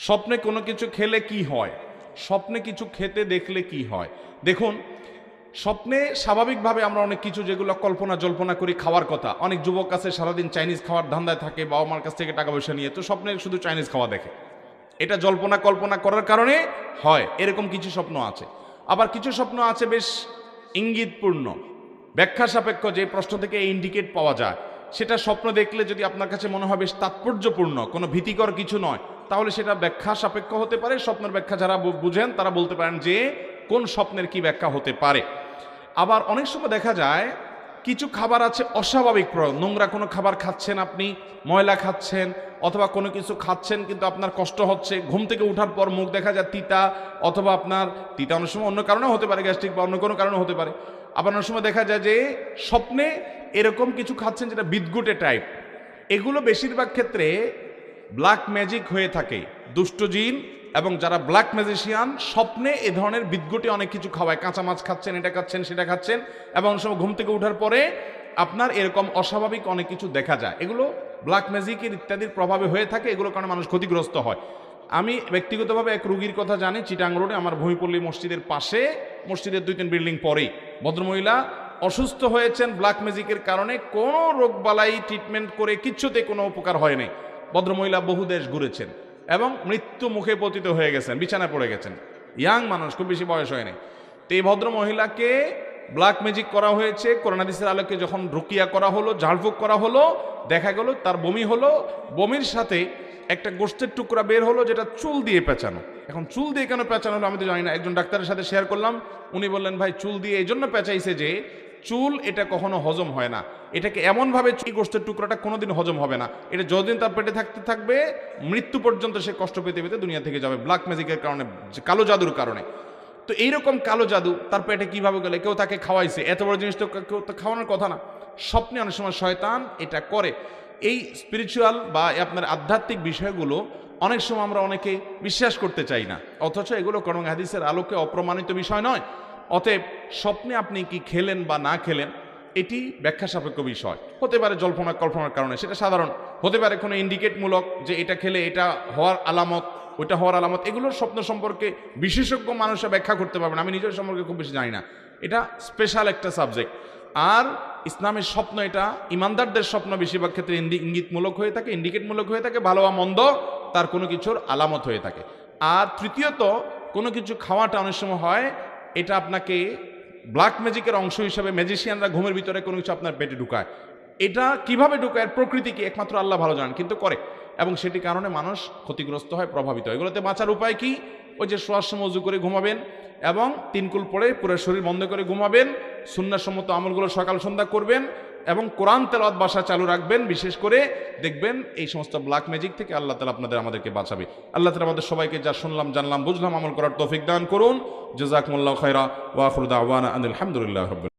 স্বপ্নে কোনো কিছু খেলে কি হয়, স্বপ্নে কিছু খেতে দেখলে কি হয়। দেখুন, স্বপ্নে স্বাভাবিকভাবে আমরা অনেক কিছু যেগুলো কল্পনা জল্পনা করি খাওয়ার কথা, অনেক যুবক আছে সারাদিন চাইনিজ খাওয়ার ধান্দায় থাকে, বাবা মার কাছ থেকে টাকা পয়সা নিয়ে, তো স্বপ্নে শুধু চাইনিজ খাওয়া দেখে, এটা জল্পনা কল্পনা করার কারণে হয়, এরকম কিছু স্বপ্ন আছে। আবার কিছু স্বপ্ন আছে বেশ ইঙ্গিতপূর্ণ, ব্যাখ্যা সাপেক্ষ, যে প্রশ্ন থেকে ইন্ডিকেট পাওয়া যায়, সেটা স্বপ্ন দেখলে যদি আপনার কাছে মনে হয় বেশ তাৎপর্যপূর্ণ, কোনো ভীতিকর কিছু নয়, তাহলে সেটা ব্যাখ্যা সাপেক্ষ হতে পারে। স্বপ্নের ব্যাখ্যা যারা বুঝেন তারা বলতে পারেন যে কোন স্বপ্নের কি ব্যাখ্যা হতে পারে। আবার অনেক সময় দেখা যায় কিছু খাবার আছে অস্বাভাবিক, নোংরা কোনো খাবার খাচ্ছেন আপনি, ময়লা খাচ্ছেন, অথবা কোনো কিছু খাচ্ছেন কিন্তু আপনার কষ্ট হচ্ছে, ঘুম থেকে ওঠার পর মুখ দেখা যায় তিতা, অথবা আপনার তিতা অনেক সময় অন্য কারণেও হতে পারে, গ্যাস্ট্রিক বা অন্য কোনো কারণে হতে পারে। আবার অনেক সময় দেখা যায় যে স্বপ্নে এরকম কিছু খাচ্ছেন যেটা বিদঘুটে টাইপ। এগুলো বেশিরভাগ ক্ষেত্রে ব্ল্যাক ম্যাজিক হয়ে থাকে, দুষ্ট জিন এবং যারা ব্ল্যাক ম্যাজিশিয়ান স্বপ্নে এ ধরনের বিদঘুটে অনেক কিছু খাওয়ায়, কাঁচা মাছ খাচ্ছেন, এটা খাচ্ছেন, সেটা খাচ্ছেন, এবং অনেক সময় ঘুম থেকে ওঠার পরে আপনার এরকম অস্বাভাবিক অনেক কিছু দেখা যায়। এগুলো ব্ল্যাক ম্যাজিকের ইত্যাদির প্রভাবে হয়ে থাকে, এগুলোর কারণে মানুষ ক্ষতিগ্রস্ত হয়। আমি ব্যক্তিগতভাবে এক রুগীর কথা জানি, চিটাং রোডে আমার ভূমিপল্লী মসজিদের পাশে, মসজিদের 2-3 বিল্ডিং পরেই ভদ্রমহিলা অসুস্থ হয়েছেন ব্ল্যাক ম্যাজিকের কারণে, কোনো রোগবালাই ট্রিটমেন্ট করে কিচ্ছুতে কোনো উপকার হয়নি। ভদ্রমহিলা বহু দেশ ঘুরেছেন এবং মৃত্যু মুখে পতিত হয়ে গেছেন, বিছানায় পড়ে গেছেন, ইয়াং মানুষ, খুব বেশি বয়স হয়নি। তো এই ভদ্রমহিলাকে ব্ল্যাক ম্যাজিক করা হয়েছে। কোরআন হাদিসের আলোকে যখন রুকিয়া করা হলো, ঝাড়ফুঁক করা হলো, দেখা গেল তার বমি হলো, বমির সাথে একটা গোশতের টুকরা বের হলো যেটা চুল দিয়ে পেঁচানো। এখন চুল দিয়ে কেন পেঁচানো হলো আমি তো জানি না, একজন ডাক্তারের সাথে শেয়ার করলাম, উনি বললেন ভাই চুল দিয়ে এই জন্য পেঁচাইছে যে চুল এটা কখনো হজম হয় না, এটাকে এমনভাবে গোশতের টুকরাটা কোনোদিন হজম হবে না, এটা যতদিন তার পেটে থাকতে থাকবে মৃত্যু পর্যন্ত সে কষ্ট পেতে পেতে দুনিয়া থেকে যাবে, ব্ল্যাক ম্যাজিকের কারণে, কালো জাদুর কারণে। তো এইরকম কালো জাদু তার পেটে কিভাবে গেলে, কেউ তাকে খাওয়াইছে, এত বড় জিনিস তো কেউ তো খাওয়ানোর কথা না। স্বপ্নে অনেক সময় শয়তান এটা করে। এই স্পিরিচুয়াল বা আপনার আধ্যাত্মিক বিষয়গুলো অনেক সময় আমরা অনেকে বিশ্বাস করতে চাই না, অথচ এগুলো কোরআন হাদিসের আলোকে অপ্রমাণিত বিষয় নয়। অতএব স্বপ্নে আপনি কি খেলেন বা না খেলেন এটি ব্যাখ্যা সাপেক্ষ বিষয়, হতে পারে জল্পনা কল্পনার কারণে, সেটা সাধারণ, হতে পারে কোনো ইন্ডিকেটমূলক যে এটা খেলে এটা হওয়ার আলামত, ওইটা হওয়ার আলামত। এগুলোর স্বপ্ন সম্পর্কে বিশেষজ্ঞ মানুষরা ব্যাখ্যা করতে পারবেন, আমি নিজের সম্পর্কে খুব বেশি জানি না, এটা স্পেশাল একটা সাবজেক্ট। আর ইসলামের স্বপ্ন, এটা ইমানদারদের স্বপ্ন বেশিরভাগ ক্ষেত্রে ইঙ্গিতমূলক হয়ে থাকে, ইন্ডিকেটমূলক হয়ে থাকে, ভালো বা মন্দ তার কোনো কিছুর আলামত হয়ে থাকে। আর তৃতীয়ত, কোনো কিছু খাওয়াটা অনেক সময় হয় এটা আপনাকে ব্ল্যাক ম্যাজিকের অংশ হিসাবে, ম্যাজিশিয়ানরা ঘুমের ভিতরে কোনো কিছু আপনার পেটে ঢুকায়, এটা কিভাবে ঢুকায় প্রকৃতি কি একমাত্র আল্লাহ ভালো জানেন, কিন্তু করে, এবং সেটি কারণে মানুষ ক্ষতিগ্রস্ত হয়, প্রভাবিত হয়। এগুলোতে বাঁচার উপায় কি? ওই যে শোয়ার সময় উজু করে ঘুমাবেন এবং 3 কুল পড়ে পুরো শরীর বন্ধ করে ঘুমাবেন, সুন্নাহসম্মত আমলগুলো সকাল সন্ধ্যা করবেন এবং কোরআন তেলাওয়াত বাসা চালু রাখবেন, বিশেষ করে দেখবেন এই সমস্ত ব্ল্যাক ম্যাজিক থেকে আল্লাহ তাআলা আমাদেরকে বাঁচাবে। আল্লাহ তাআলা আমাদের সবাইকে যা শুনলাম জানলাম বুঝলাম আমল করার তৌফিক দান করুন। জাযাকুমুল্লাহু খায়রা ওয়া আখিরু দাওয়ানা আনিল হামদুলিল্লাহি রাব্বিল